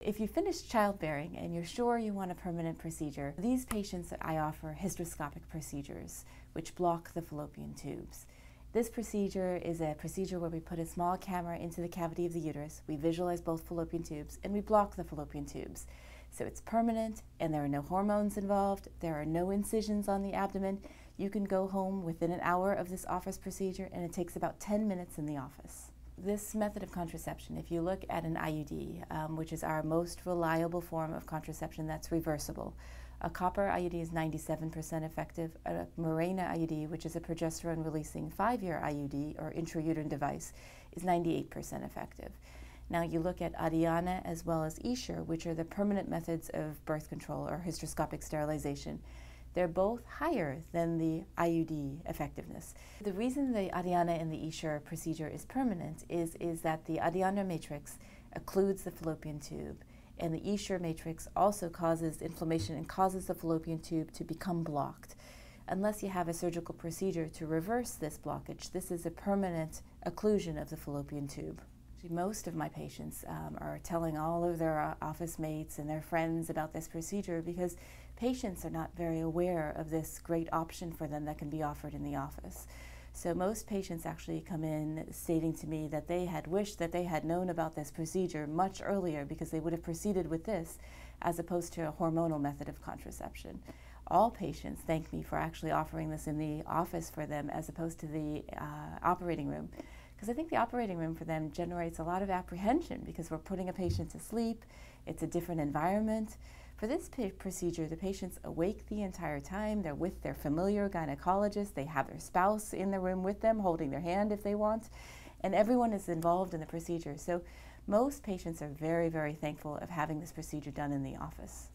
If you finish childbearing and you're sure you want a permanent procedure, these patients I offer hysteroscopic procedures, which block the fallopian tubes. This procedure is a procedure where we put a small camera into the cavity of the uterus, we visualize both fallopian tubes, and we block the fallopian tubes. So it's permanent, and there are no hormones involved, there are no incisions on the abdomen. You can go home within an hour of this office procedure, and it takes about 10 minutes in the office. This method of contraception, if you look at an IUD, which is our most reliable form of contraception that's reversible, a copper IUD is 97% effective. A Mirena IUD, which is a progesterone-releasing 5-year IUD or intrauterine device, is 98% effective. Now you look at Adiana as well as Essure, which are the permanent methods of birth control or hysteroscopic sterilization. They're both higher than the IUD effectiveness. The reason the Adiana and the Essure procedure is permanent is that the Adiana matrix occludes the fallopian tube, and the Essure matrix also causes inflammation and causes the fallopian tube to become blocked. Unless you have a surgical procedure to reverse this blockage, this is a permanent occlusion of the fallopian tube. Most of my patients are telling all of their office mates and their friends about this procedure because patients are not very aware of this great option for them that can be offered in the office. So most patients actually come in stating to me that they had wished that they had known about this procedure much earlier because they would have proceeded with this as opposed to a hormonal method of contraception. All patients thank me for actually offering this in the office for them as opposed to the operating room. Because I think the operating room for them generates a lot of apprehension because we're putting a patient to sleep, it's a different environment. For this procedure, the patient's awake the entire time, they're with their familiar gynecologist, they have their spouse in the room with them, holding their hand if they want, and everyone is involved in the procedure. So most patients are very, very thankful of having this procedure done in the office.